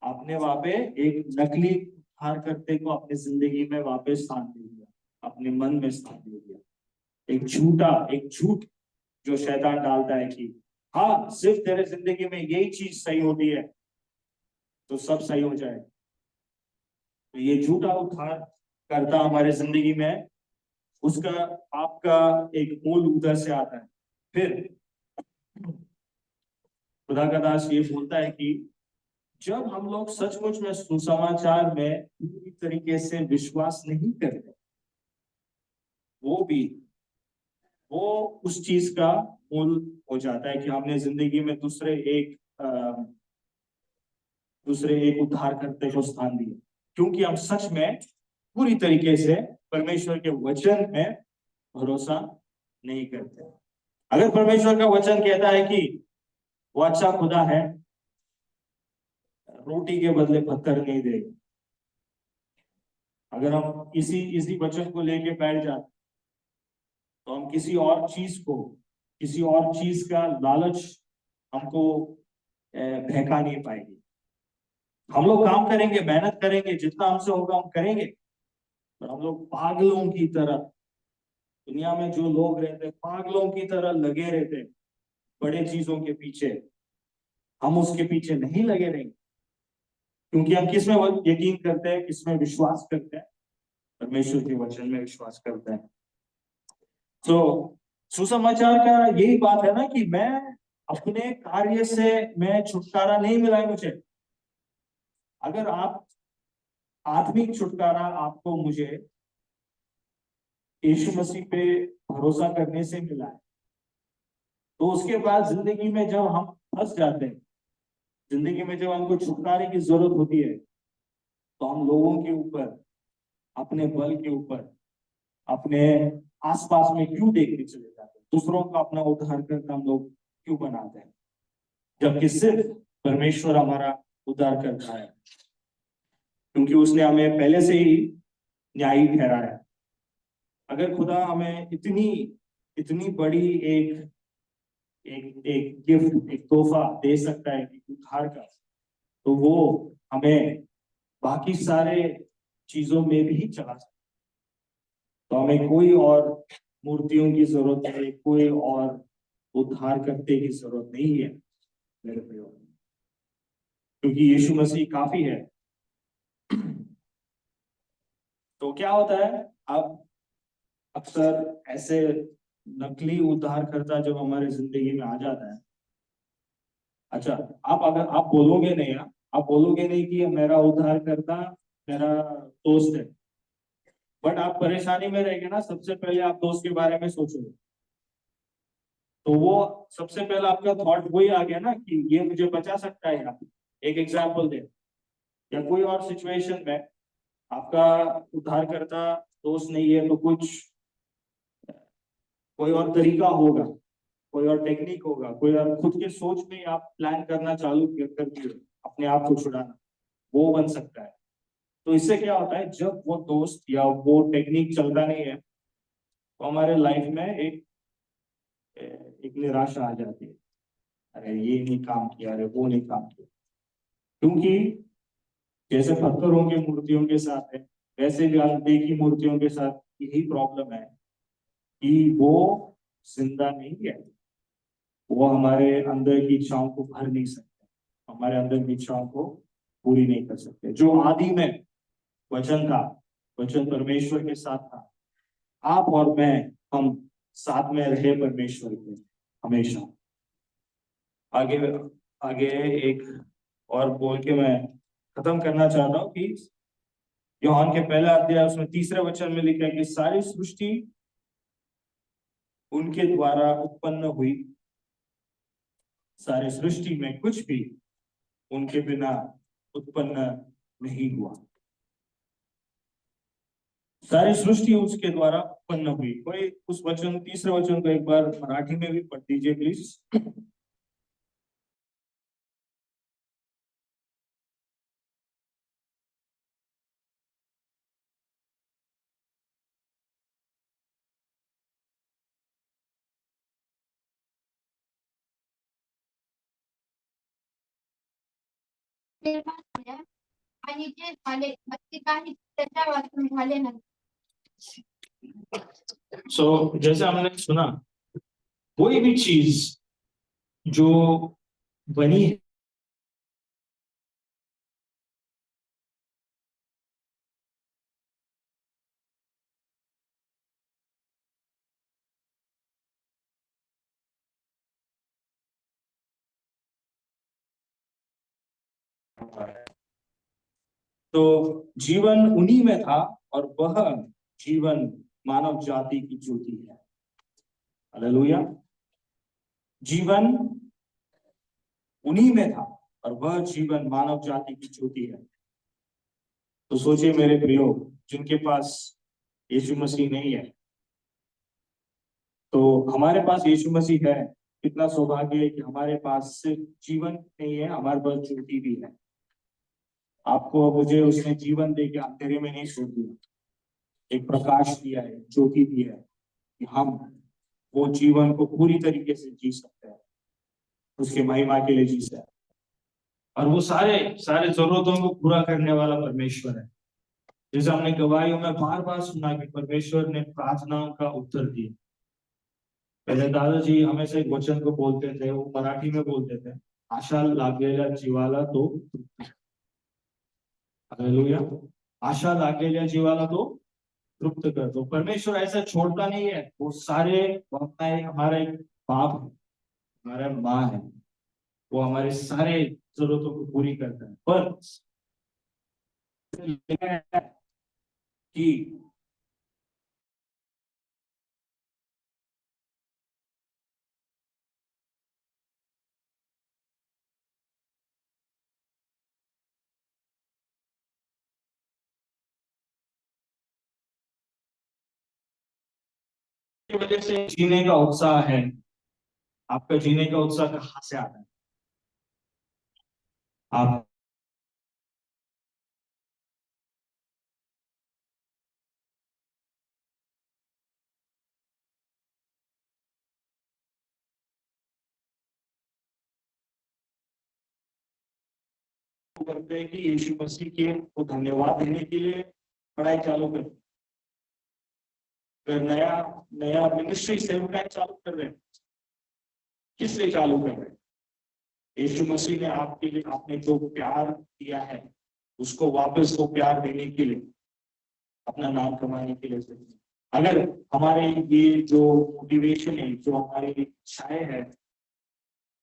आपने वहां पे एक नकली उद्धारकर्ता को अपनी जिंदगी में वापस स्थान दे दिया, अपने मन में स्थान दे दिया। एक झूठ जो शैतान डालता है कि हाँ सिर्फ तेरे जिंदगी में यही चीज सही होती है तो सब सही हो जाए। तो ये झूठा उद्धार करता हमारे जिंदगी में, उसका आपका एक मूल उधर से आता है। फिर खुदा का दास ये बोलता है कि जब हम लोग सचमुच में सुसमाचार में पूरी तरीके से विश्वास नहीं करते, वो उस चीज का मूल हो जाता है कि हमने जिंदगी में दूसरे एक उद्धारकर्ता को स्थान दिया, क्योंकि हम सच में पूरी तरीके से परमेश्वर के वचन में भरोसा नहीं करते। अगर परमेश्वर का वचन कहता है कि वो अच्छा खुदा है, रोटी के बदले पत्थर नहीं देगा, अगर हम इसी वचन को लेके बैठ जाते तो हम किसी और चीज का लालच हमको बहका नहीं पाएगी। हम लोग काम करेंगे, मेहनत करेंगे, जितना हमसे होगा हम करेंगे, पर हम लोग पागलों की तरह, दुनिया में जो लोग रहते पागलों की तरह लगे रहते बड़े चीजों के पीछे, हम उसके पीछे नहीं लगे रहेंगे, क्योंकि हम किस में यकीन करते हैं, किस में विश्वास करते हैं? परमेश्वर के वचन में विश्वास करते हैं। तो सुसमाचार का यही बात है ना कि मैं अपने कार्य से मैं छुटकारा नहीं मिला है मुझे। अगर आप आत्मिक छुटकारा आपको मुझे यीशु मसीह पे भरोसा करने से मिला है, तो उसके बाद जिंदगी में जब हम फंस जाते हैं, जिंदगी में जब हमको छुटकारे की जरूरत होती है, तो हम लोगों के ऊपर, अपने बल के ऊपर, अपने आसपास में क्यों देखने चले जाते हैं? दूसरों का अपना उद्धार करता हम लोग क्यों बनाते हैं, जबकि सिर्फ परमेश्वर हमारा उद्धार करता है, क्योंकि उसने हमें पहले से ही न्यायी ठहराया। अगर खुदा हमें इतनी बड़ी एक गिफ्ट, एक तोहफा दे सकता है कि उद्धार का, तो वो हमें बाकी सारे चीजों में भी चला सकता है। तो हमें कोई और मूर्तियों की जरूरत नहीं, कोई और उद्धार करते की जरूरत नहीं है मेरे प्रियो, क्योंकि यीशु मसीह काफी है। तो क्या होता है, अब अक्सर ऐसे नकली उद्धारकर्ता जब हमारे जिंदगी में आ जाता है, अच्छा, अगर आप बोलोगे नहीं, आप बोलोगे नहीं कि ये मेरा उद्धारकर्ता मेरा दोस्त है, बट आप परेशानी में रहेंगे ना, सबसे पहले आप दोस्त के बारे में सोचोगे, तो वो सबसे पहले आपका थॉट वही आ गया ना कि ये मुझे बचा सकता है। यहाँ एक एग्जाम्पल दे, या कोई और सिचुएशन में आपका उद्धारकर्ता दोस्त नहीं है, तो कुछ कोई और तरीका होगा, कोई और टेक्निक होगा, कोई और खुद के सोच में आप प्लान करना चालू कर दिए अपने आप को छुड़ाना, वो बन सकता है। तो इससे क्या होता है, जब वो दोस्त या वो टेक्निक चलता नहीं है, तो हमारे लाइफ में एक निराशा आ जाती है, अरे ये नहीं काम किया, अरे वो नहीं काम किया। क्योंकि जैसे पत्थरों की मूर्तियों के साथ है, वैसे भी अनदेखी मूर्तियों के साथ यही प्रॉब्लम है कि वो जिंदा नहीं है, वो हमारे अंदर की इच्छाओं को भर नहीं सकते, हमारे अंदर की इच्छाओं को पूरी नहीं कर सकते। जो आदि में वचन था, वचन परमेश्वर के साथ था, आप और मैं, हम साथ में रहे परमेश्वर के हमेशा। आगे आगे एक और बोल के मैं खत्म करना चाहता हूँ कि यूहन्ना के पहला अध्याय उसमें तीसरे वचन में लिखा है कि सारी सृष्टि उनके द्वारा उत्पन्न हुई, सारी सृष्टि में कुछ भी उनके बिना उत्पन्न नहीं हुआ। सारी सृष्टि उसके द्वारा उत्पन्न हुई। कोई उस वचन, तीसरे वचन को एक बार मराठी में भी पढ़ दीजिए प्लीज। निर्माण झाल्या आणि जे झाले नक्की काही त्याच्या वाचून झाले नाही. सो जैसे हमने सुना, कोई भी चीज जो बनी है तो जीवन उन्हीं में था, और वह जीवन मानव जाति की ज्योति है। हालेलुया। जीवन उन्हीं में था और वह जीवन मानव जाति की ज्योति है। तो सोचिए मेरे प्रियो, जिनके पास यीशु मसीह नहीं है, तो हमारे पास यीशु मसीह है, कितना सौभाग्य है कि हमारे पास सिर्फ जीवन नहीं है, हमारे पास ज्योति भी है। आपको मुझे उसने जीवन दे के अंधेरे में नहीं छोड़ दिया, एक प्रकाश दिया है, ज्योति दिया है कि हम वो जीवन को पूरी तरीके से जी सकते हैं, उसके महिमा के लिए जी सकते हैं। और वो सारे सारे जरूरतों को पूरा करने वाला परमेश्वर है। जैसे हमने गवाहियों में बार बार सुना कि परमेश्वर ने प्रार्थनाओं का उत्तर दिया। पहले दादाजी हमेशा एक वचन को बोलते थे, वो मराठी में बोलते थे, आशा लागलेल्या जीवाला तो, हालेलुया, आशा लागलेल्या जीवाला तो तृप्त कर दो। परमेश्वर ऐसा छोड़ता नहीं है, वो सारे हमारा एक बाप है, हमारा माँ है, वो हमारे सारे जरूरतों को पूरी करता है। पर कि वजह से जीने का उत्साह है, आपका जीने का उत्साह कहाँ से आता है? आप करते हैं कि यीशु मसीह के को धन्यवाद देने के लिए पढ़ाई चालू कर, फिर नया नया मिनिस्ट्री सेवकाई चालू कर रहे हैं। किस लिए चालू कर रहे हैं? यीशु मसीह ने आपके लिए, आपने जो प्यार दिया है उसको वापस वो प्यार देने के लिए। अपना नाम कमाने के लिए करते हैं। अगर हमारे ये जो मोटिवेशन है, जो हमारी इच्छाएं है,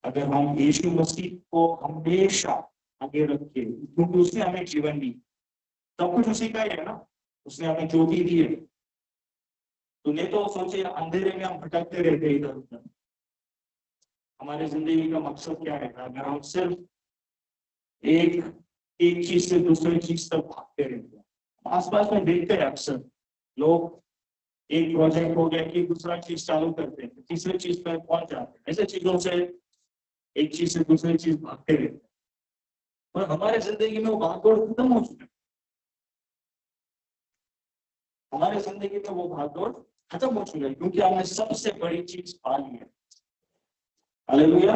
अगर हम यीशु मसीह को हमेशा आगे रखे, क्योंकि उसने हमें जीवन दी, सब कुछ उसी का ही है ना, उसने हमें ज्योति दी है। तो नहीं तो सोचे अंधेरे में हम भटकते रहते इधर उधर। हमारी जिंदगी का मकसद क्या है? अगर हम सिर्फ एक एक चीज से दूसरी चीज तक भागते रहते हैं। आसपास में देखते हैं अक्सर लोग, एक प्रोजेक्ट हो गया कि दूसरा चीज चालू करते हैं, तीसरी चीज पर पहुंच जाते हैं। ऐसे चीजों से, एक चीज से दूसरी चीज भागते रहते हैं, और हमारे जिंदगी में वो भागदौड़ खत्म हो चुकी है। हमारे जिंदगी में वो भागदौड़ खत्म हो चुकी है, क्योंकि हमने सबसे बड़ी चीज पा ली है। हालेलुया।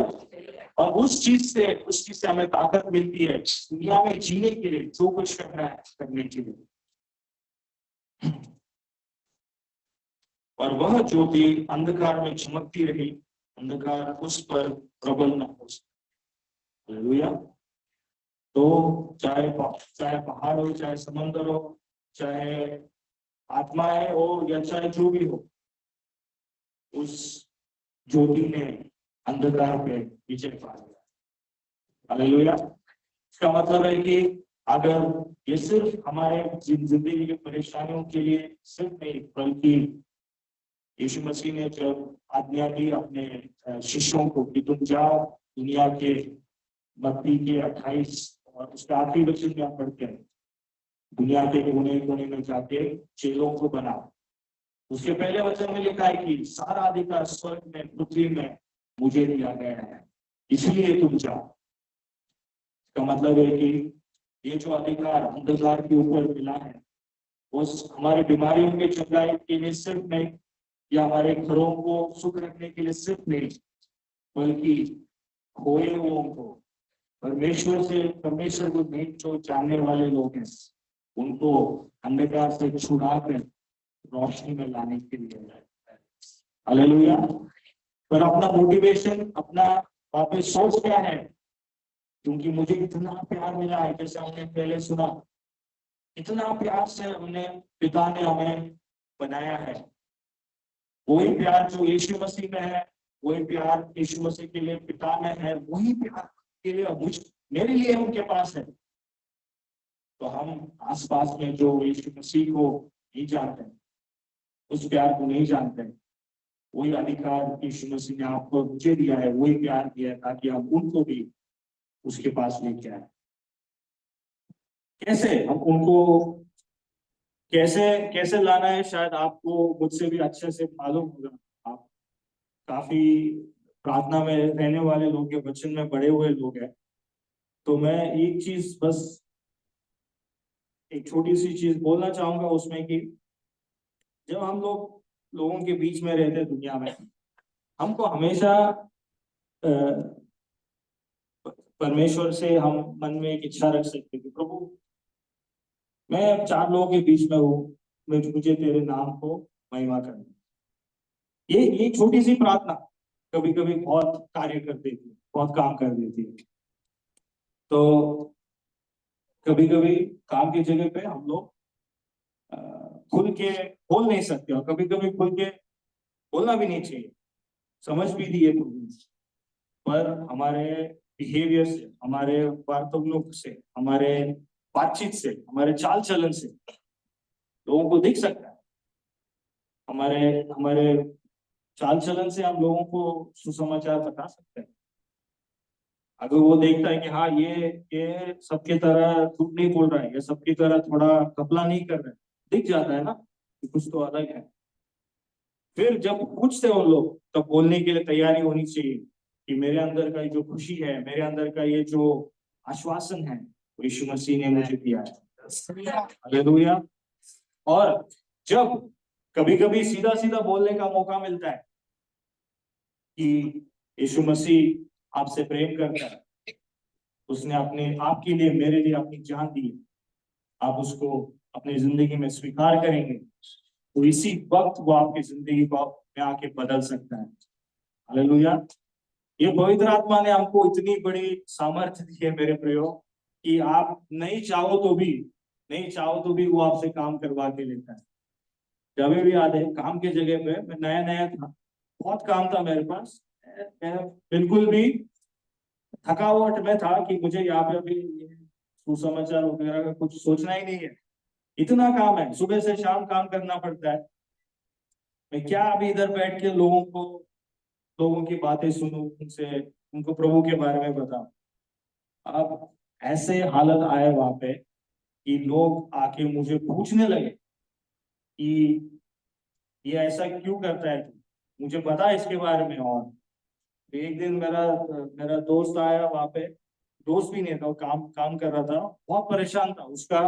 और उस चीज से हमें ताकत मिलती है दुनिया में जीने के लिए, जो कुछ करना है करने के लिए। और वह ज्योति अंधकार में चमकती रही, अंधकार उस पर प्रबल न हो सके। हालेलुया। तो चाहे पहाड़ हो, चाहे समंदर हो, चाहे आत्माएं हो, या चाहे जो भी हो, उस ज्योति ने अंधकार पे विजय पा लिया। हालेलुया। इसका मतलब है कि अगर ये सिर्फ हमारे जिंदगी की परेशानियों के लिए सिर्फ नहीं, बल्कि यीशु मसीह ने जब आज्ञा दी अपने शिष्यों को कि तुम जाओ दुनिया के मत्ती के 28 और उसका आखिरी वचन में आप पढ़ते हैं, दुनिया के कोने कोने में जाके चेलों को बनाओ। उसके पहले वचन में लिखा है कि सारा अधिकार स्वर्ग में पृथ्वी में मुझे दिया गया है, इसलिए तुम जाओ। इसका मतलब है कि ये जो अधिकार अंधकार के ऊपर मिला है, वो हमारे बीमारियों के चंगाई के लिए सिर्फ नहीं, या हमारे घरों को सुख रखने के लिए सिर्फ नहीं, बल्कि खोए हुओं को, परमेश्वर को नहीं जो जानने वाले लोग हैं, उनको अंधकार से छुड़ाकर रोशनी में लाने के लिए। हालेलुया। पर अपना मोटिवेशन, अपना वापस सोच क्या है? क्योंकि मुझे इतना प्यार मिला है, जैसे हमने पहले सुना, इतना प्यार से हमने पिता ने हमें बनाया है। वही प्यार जो यीशु मसीह में है, वही प्यार यीशु मसीह के लिए पिता में है, वही प्यार के लिए मेरे लिए उनके पास है। तो हम आसपास में जो यीशु मसीह को नहीं जानते, उस प्यार को नहीं जानते, वही अधिकार यीशु मसीह ने आपको मुझे दिया है, वही प्यार दिया है, ताकि आप उनको भी उसके पास लेके आए। कैसे हम उनको कैसे लाना है, शायद आपको मुझसे भी अच्छे से मालूम होगा। आप काफी प्रार्थना में रहने वाले लोग हैं, वचन में बड़े हुए लोग हैं। तो मैं एक चीज, बस एक छोटी सी चीज बोलना चाहूंगा उसमें, कि जब हम लोगों के बीच में रहते हैं दुनिया में, हमको हमेशा परमेश्वर से हम मन में एक इच्छा रख सकते कि प्रभु, मैं 4 लोगों के बीच में हूँ, मुझे तेरे नाम को महिमा करना। ये छोटी सी प्रार्थना कभी कभी बहुत कार्य कर देती है, बहुत काम कर देती है। तो कभी कभी काम की जगह पे हम लोग खुल के बोल नहीं सकते, और कभी कभी खुल के बोलना भी नहीं चाहिए, समझ भी दिए पर हमारे बिहेवियर से, हमारे वार्तालाप से, हमारे बातचीत से, हमारे चाल चलन से लोगों को दिख सकता है। हमारे चाल चलन से हम लोगों को सुसमाचार बता सकते हैं। अगर वो देखता है कि हाँ, ये सबकी तरह झूठ नहीं बोल रहा है, ये सबकी तरह थोड़ा घपला नहीं कर रहा है, दिख जाता है ना कि कुछ तो अलग है। फिर जब पूछते हो लोग, तब बोलने के लिए तैयारी होनी चाहिए कि मेरे अंदर का जो खुशी है, मेरे अंदर का ये जो आश्वासन है, वो यीशु मसीह ने मुझे दिया है। हालेलुया। और जब कभी कभी सीधा सीधा बोलने का मौका मिलता है कि यीशु मसीह आपसे प्रेम करता है, उसने आपके लिए, मेरे लिए अपनी जान दी, आप उसको अपनी जिंदगी में स्वीकार करेंगे, तो इसी वक्त वो आपकी जिंदगी को में आके बदल सकता है। हालेलुया। ये पवित्र आत्मा ने हमको इतनी बड़ी सामर्थ्य दी है मेरे प्रियो, कि आप नहीं चाहो तो भी नहीं चाहो तो भी वो आपसे काम करवा के लेता है। जब भी याद है काम की जगह पे मैं नया नया था, बहुत काम था मेरे पास, मैं बिल्कुल भी थकावट में था कि मुझे यहाँ पे अभी ये सुसमाचार वगैरह का कुछ सोचना ही नहीं है। इतना काम है, सुबह से शाम काम करना पड़ता है। मैं क्या अभी इधर बैठ के लोगों की बातें सुनूं, उनसे उनको प्रभु के बारे में बताऊं। अब ऐसे हालत आए वहां पे कि लोग आके मुझे पूछने लगे कि ये ऐसा क्यों करता है तू, मुझे पता है इसके बारे में। और तो एक दिन मेरा मेरा दोस्त आया वहां पे, दोस्त भी नहीं था, वो काम काम कर रहा था, बहुत परेशान था। उसका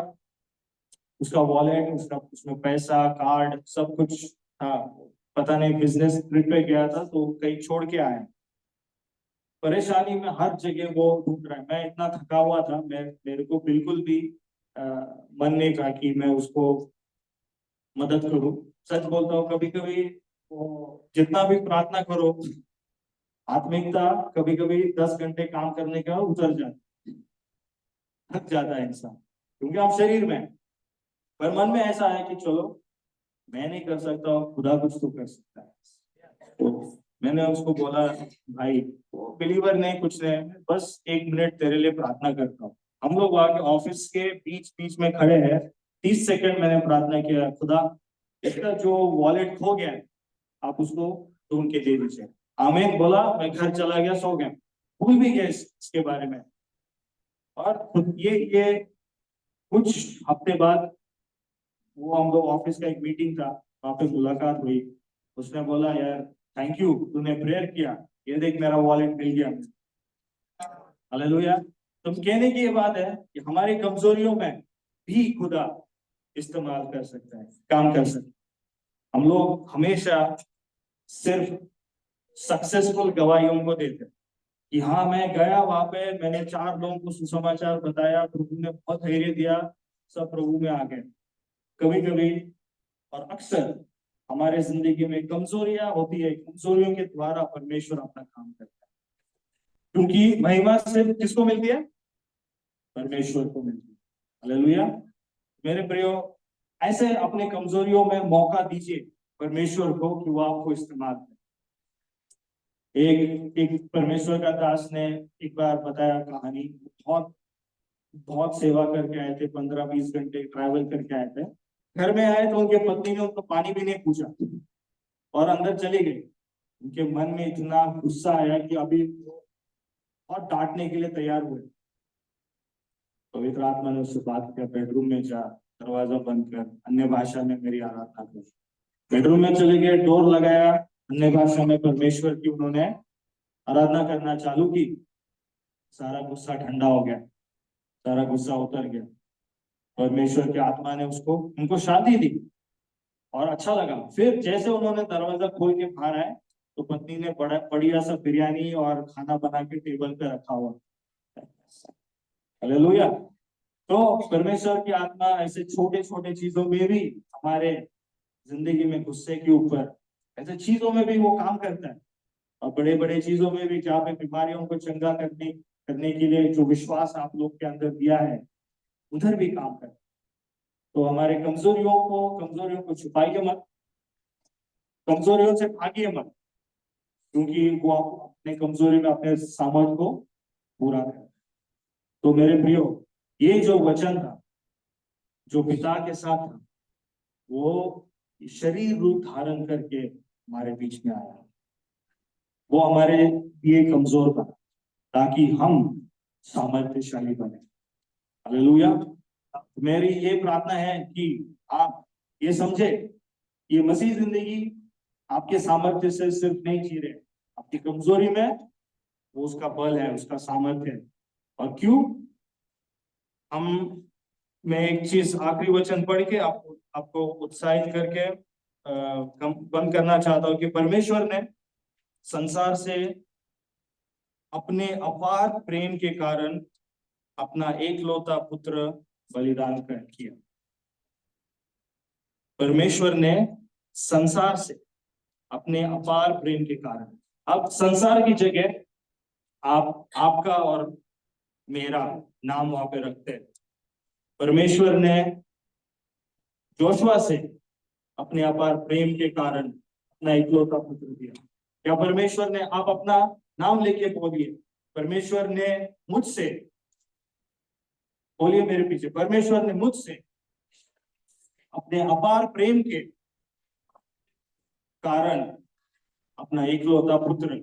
उसका वॉलेट, उसका उसमें पैसा, कार्ड, सब कुछ था। पता नहीं बिजनेस ट्रिप पे गया था तो कहीं छोड़ के आया। परेशानी में हर जगह वो ढूंढ रहा है। मैं इतना थका हुआ था, मेरे को बिल्कुल भी मन नहीं था कि मैं उसको मदद करूं। सच बोलता हूँ, कभी कभी वो जितना भी प्रार्थना करो, आत्मिकता कभी कभी 10 घंटे काम करने का उतर जाता, थक जाता है इंसान, क्योंकि हम शरीर में हैं। पर मन में ऐसा है कि चलो, मैं नहीं कर सकता हूँ, खुदा कुछ तो कर सकता है। तो मैंने उसको बोला, भाई वो बिलीवर नहीं, कुछ नहीं, मैं बस 1 मिनट तेरे लिए प्रार्थना करता हूँ। हम लोग वहां के ऑफिस के बीच बीच में खड़े हैं, 30 सेकंड मैंने प्रार्थना किया, खुदा इसका जो वॉलेट खो गया है, आप उसको ढूंढ के दे दीजिए। आमीन बोला, मैं घर चला गया, सो गया, भूल भी गया इसके बारे में। और ये कुछ हफ्ते बाद वो हम लोग ऑफिस का एक मीटिंग था, वहां पे मुलाकात हुई। उसने बोला, यार थैंक यू, तूने प्रेयर किया, ये देख मेरा वॉलेट मिल गया। हालेलुया। तुम कहने की ये बात है कि हमारी कमजोरियों में भी खुदा इस्तेमाल कर सकता है, काम कर सकता है। हम लोग हमेशा सिर्फ सक्सेसफुल गवाहियों को देते हैं कि हाँ मैं गया वहां पे, मैंने 4 लोगों को सुसमाचार बताया, प्रभु ने बहुत धैर्य दिया, सब प्रभु में आ गए। कभी कभी और अक्सर हमारे जिंदगी में कमजोरियां होती है, कमजोरियों के द्वारा परमेश्वर अपना काम करता है, क्योंकि महिमा सिर्फ किसको मिलती है? परमेश्वर को मिलती है। हालेलुया। मेरे प्रियो, ऐसे अपने कमजोरियों में मौका दीजिए परमेश्वर को कि वो आपको इस्तेमाल करे। एक एक परमेश्वर का दास ने एक बार बताया कहानी, बहुत बहुत सेवा करके आए थे, 15-20 घंटे ट्रैवल करके आए थे। घर में आए तो उनके पत्नी ने उनको पानी भी नहीं पूछा और अंदर चली गई। उनके मन में इतना गुस्सा आया कि अभी वो बहुत डांटने के लिए तैयार हुए। पवित्र आत्मा ने उससे बात किया, बेडरूम में जा, दरवाजा बंद कर, अन्य भाषा में मेरी आराधना कर। बेडरूम में चले गए, डोर लगाया, अन्य भाषा में परमेश्वर की उन्होंने आराधना करना चालू की। सारा गुस्सा ठंडा हो गया, सारा गुस्सा उतर गया। परमेश्वर की आत्मा ने उसको उनको शांति दी और अच्छा लगा। फिर जैसे उन्होंने दरवाजा खोल के बाहर आए तो पत्नी ने बड़ा बढ़िया सा बिरयानी और खाना बना के टेबल पे रखा हुआ। हालेलुया। तो परमेश्वर की आत्मा ऐसे छोटे छोटे चीजों में भी, हमारे जिंदगी में गुस्से के ऊपर, ऐसे चीजों में भी वो काम करता है। और बड़े बड़े चीजों में भी, जहाँ पे बीमारियों को चंगा करने के लिए जो विश्वास आप लोग के अंदर दिया है, उधर भी काम करता है। तो हमारे कमजोरियों को छुपाइए मत, कमजोरियों से भागिए मत, क्योंकि वो अपने कमजोरी में अपने सामर्थ को पूरा करे। तो मेरे प्रियो, ये जो वचन था, जो पिता के साथ था, वो शरीर रूप धारण करके हमारे बीच में आया। वो हमारे लिए कमजोर था ताकि हम सामर्थ्यशाली बने। हालेलुया। मेरी ये प्रार्थना है कि आप ये समझे, ये मसीह जिंदगी आपके सामर्थ्य से सिर्फ नहीं जी रहे, आपकी कमजोरी में वो उसका बल है, उसका सामर्थ्य है। और क्यों हम, मैं एक चीज आखिरी वचन पढ़ के आपको उत्साहित करके बंद करना चाहता हूं कि परमेश्वर ने संसार से अपने अपार प्रेम के कारण अपना एकलौता पुत्र बलिदान कर किया। परमेश्वर ने संसार से अपने अपार प्रेम के कारण, अब संसार की जगह आपका और मेरा नाम वहां पे रखते हैं। परमेश्वर ने जोशुआ से अपने अपार प्रेम के कारण अपना इकलौता पुत्र दिया। क्या परमेश्वर ने, आप अपना नाम लेके बोलिए, परमेश्वर ने मुझसे, बोलिए मेरे पीछे, परमेश्वर ने मुझसे अपने अपार प्रेम के कारण अपना इकलौता पुत्र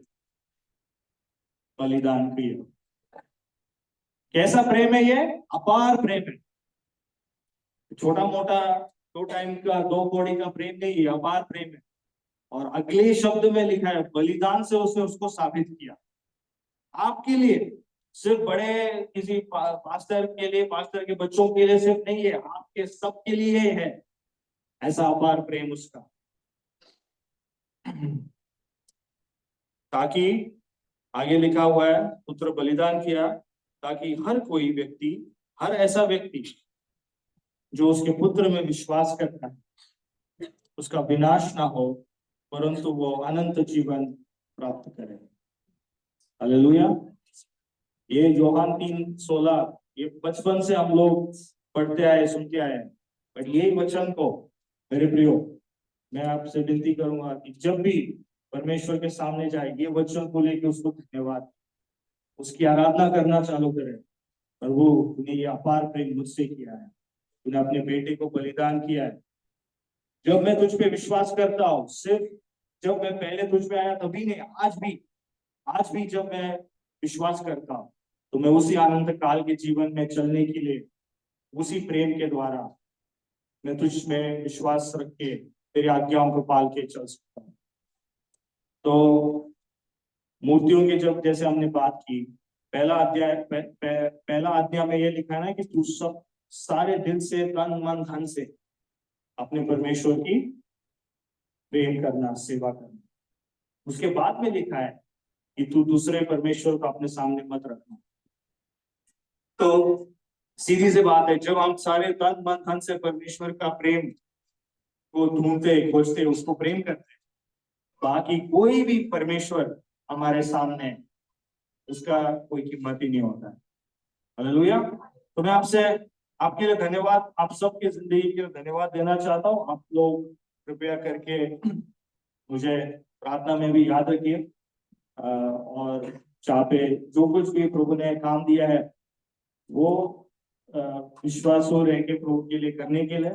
बलिदान किया। कैसा प्रेम है ये? अपार प्रेम है। छोटा मोटा 2 टाइम का 2 कौड़ी का प्रेम नहीं है, अपार प्रेम है। और अगले शब्द में लिखा है बलिदान से उसने उसको साबित किया। आपके लिए, सिर्फ बड़े किसी पास्टर के लिए, पास्टर के बच्चों के लिए सिर्फ नहीं है, आपके सबके लिए है ऐसा अपार प्रेम उसका। ताकि आगे लिखा हुआ है पुत्र बलिदान किया ताकि हर कोई व्यक्ति, हर ऐसा व्यक्ति जो उसके पुत्र में विश्वास करता है उसका विनाश ना हो परंतु वो अनंत जीवन प्राप्त करे। हालेलुया। ये यूहन्ना 3:16 ये बचपन से हम लोग पढ़ते आए, सुनते आए, बट यही वचन को मेरे प्रियो मैं आपसे विनती करूंगा कि जब भी परमेश्वर के सामने जाए ये वचन को लेकर उसको धन्यवाद, उसकी आराधना करना चालू करें। प्रभु तूने ये अपार प्रेम मुझसे किया है, तूने अपने बेटे को बलिदान किया है। जब मैं तुझ पे विश्वास करता हूँ, सिर्फ जब मैं पहले तुझ पे आया तभी नहीं, आज भी जब मैं विश्वास करता हूँ तो मैं उसी आनंद काल के जीवन में चलने के लिए उसी प्रेम के द्वारा मैं तुझ में विश्वास रख के तेरी आज्ञाओं को पाल के चल सकता हूँ। तो मूर्तियों के जब जैसे हमने बात की, पहला अध्याय में ये लिखा है ना कि तू सब सारे दिल से, तन मन धन से अपने परमेश्वर की प्रेम करना, सेवा करना। उसके बाद में लिखा है कि तू दूसरे परमेश्वर को अपने सामने मत रखना। तो सीधी सी बात है, जब हम सारे तन मन धन से परमेश्वर का प्रेम को ढूंढते, खोजते, उसको प्रेम करते, बाकी कोई भी परमेश्वर हमारे सामने उसका कोई कीमत ही नहीं होता है। हालेलुया। तो मैं आपसे, आपके लिए धन्यवाद, आप सबके जिंदगी के लिए धन्यवाद देना चाहता हूँ। आप लोग कृपया करके मुझे प्रार्थना में भी याद रखिए, और जहाँ पे जो कुछ भी प्रभु ने काम दिया है वो विश्वास हो रहे के प्रभु के लिए करने के लिए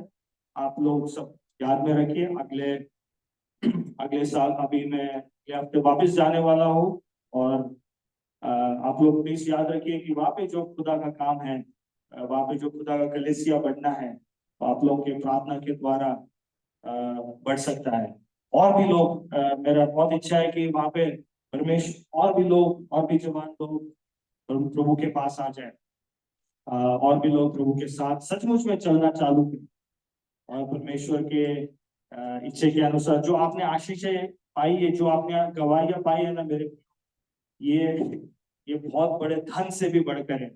आप लोग सब याद में रखिए। अगले साल अभी मैं ये हफ्ते वापस जाने वाला हूँ, और आप लोग प्लीज याद रखिए कि वहाँ पे जो खुदा का काम है, वहाँ पे जो खुदा का कलीसिया बढ़ना है, आप लोग के प्रार्थना के द्वारा बढ़ सकता है। और भी लोग, मेरा बहुत इच्छा है कि वहाँ पे परमेश्वर और भी लोग, और भी जवान लोग प्रभु के पास आ जाए, और भी लोग प्रभु के साथ सचमुच में चलना चालू करें, और परमेश्वर के इच्छे के अनुसार जो आपने आशीषें पाई है, जो आपने गवाहियां पाई है ना मेरे, ये बहुत बड़े धन से भी बढ़कर है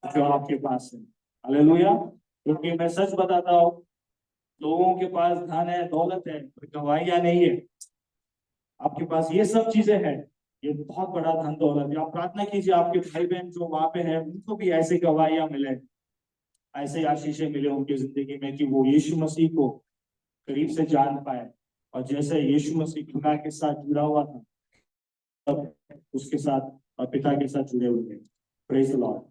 जो आपके पास है। हालेलुया। क्योंकि मैं सच बताता हूँ, लोगों के पास धन है, दौलत है, पर गवाहियां नहीं है। आपके पास ये सब चीजें हैं, ये बहुत बड़ा धन दौलत है। आप प्रार्थना कीजिए आपके भाई बहन जो वहां पे है उनको भी ऐसे गवाहियां मिले, ऐसे आशीषें मिले उनकी जिंदगी में कि वो यीशु मसीह को करीब से जान पाए, और जैसे यीशु मसीह खुदा के साथ जुड़ा हुआ था तब उसके साथ और पिता के साथ जुड़े हुए हैं। Praise the Lord.